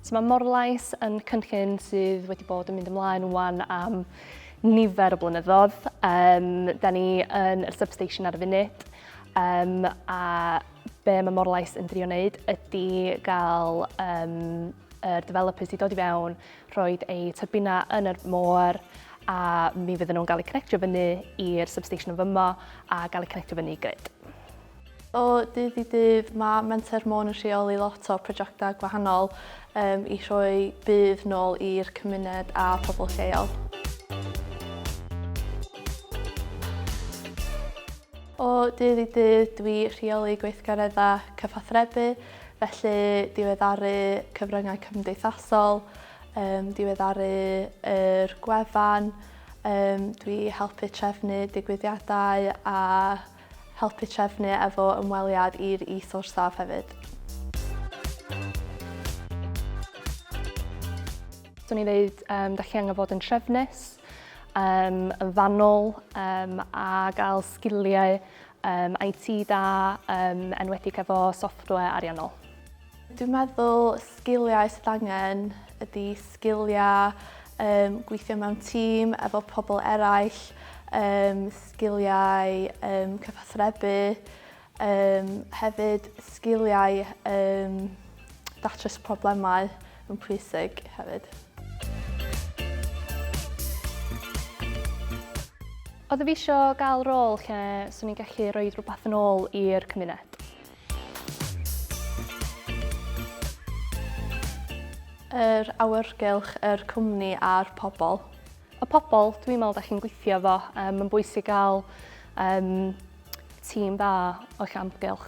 So mae Morlais yn cynllun sydd wedi bod yn mynd ymlaen wan am nifer o blynyddoedd. Da ni yn y substation ar y funud. A be mae Morlais yn drio wneud ydy gael yr developers i dod i fewn, rhoi eu turbina yn yr môr, a mi fydden nhw'n cael eu connectio fyny i'r substation o fyma a gael eu connectio fyny i grid. O dydd i dydd mae Menter Môn yn rheoli lot o prosiectau gwahanol i rhoi budd nôl i'r cymuned a pobl lleol. O dydd i dydd dwi rheoli gweithgareddau cyfathrebu, felly diweddaru cyfryngau cymdeithasol, diweddaru yr gwefan, dwi helpu trefnu digwyddiadau a helpu trefnu efo ymweliad i'r is-orsaf hefyd. Swn i ddeud, da chi angen fod yn trefnus, yn fanwl a gael sgiliau IT da, enwedig efo software ariannol. Dwi'n meddwl sgiliau sydd angen ydy sgiliau gweithio mewn tîm efo pobl eraill, sgiliau cyfathrebu, hefyd sgiliau datrys problemau yn pwysig hefyd. Oedd fi eisiau gael rôl lle swn i'n gallu rhoi rhywbeth yn ôl i'r cymuned. Yr awyrgylch, yr cwmni a'r pobl. Y pobl, dwi'n meddwl da chi'n gweithio efo, yn bwysig gael tîm dda o amgylch.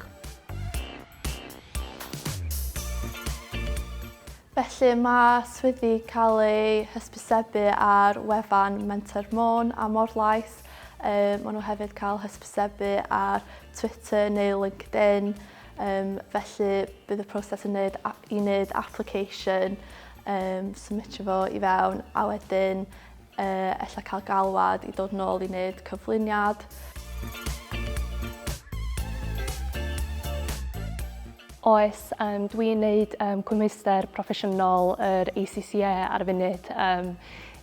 Felly mae swyddi cael eu hysbysebu ar wefan Menter Môn a Morlais. Maen nhw hefyd cael hysbysebu ar Twitter neu LinkedIn. Felly bydd y proses i wneud application, submitio fo i fewn, a wedyn ella cael galwad i dod nôl i wneud cyflwyniad. Oes, dwi'n wneud cwmwyster proffesiynol yr ACCA ar y funud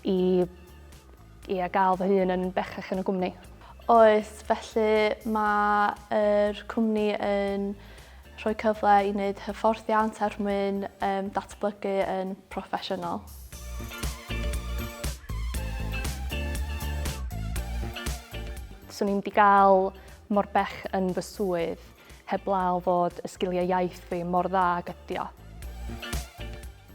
i gael fy hun yn bechach yn y gwmni. Oes, felly mae'r cwmni yn rhoi cyfle i wneud hyfforddiant er mwyn datblygu yn proffesiynol. Swn i'n wedi gael mor bech yn fy swydd heblaw fod y sgiliau iaith fi mor dda ag ydi o.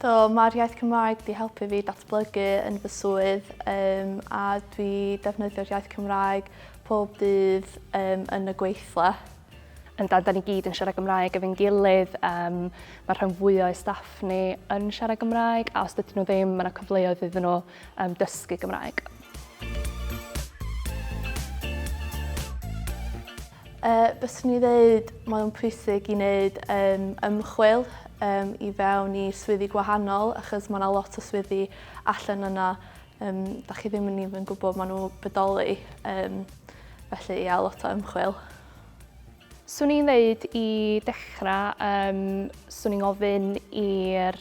Mae'r iaith Cymraeg wedi helpu fi datblygu yn fy swydd a dwi defnyddio'r iaith Cymraeg pob dydd yn y gweithle. Da ni gyd yn siarad Gymraeg efo'n gilydd, mae rhan fwyaf o'i staff ni yn siarad Gymraeg, a os dydyn nhw ddim, mae yna cyfleoedd iddyn nhw dysgu Gymraeg. Byswn i ddweud mae'n pwysig i wneud ymchwil i fewn i swyddi gwahanol, achos mae yna lot o swyddi allan yna. Da chi ddim yn even gwybod maen nhw bodoli, felly ia, lot o ymchwil. Swn i'n dweud i dechrau, swn i'n gofyn i'r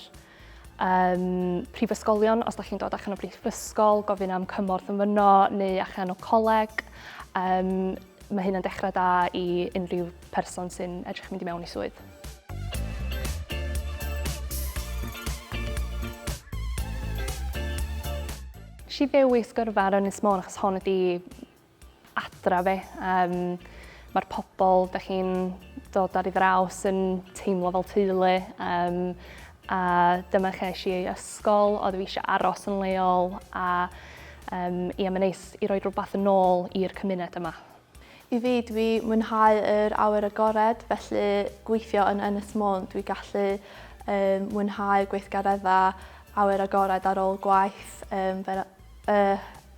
prifysgolion, os da chi'n dod allan o brifysgol, gofyn am cymorth yn fyno neu allan o coleg. Mae hyn yn dechrau da i unrhyw person sy'n edrych mynd i mewn i swydd. Nes i ddewis gyrfa ar Ynys Môn achos hon ydi adra fi. Mae'r pobl da chi'n dod ar ei draws yn teimlo fel teulu. A dyma lle es i ysgol, oedd fi eisiau aros yn leol a mae'n neis i roi rhywbeth yn ôl i'r cymuned yma. I fi, dwi mwynhau yr awyr agored, felly gweithio yn Ynys Môn, dwi gallu mwynhau gweithgareddau awyr agored ar ôl gwaith,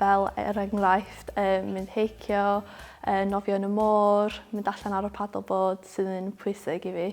fel enghraifft mynd heicio, nofio yn y môr, mynd allan ar y paddleboard sydd yn pwysig i fi.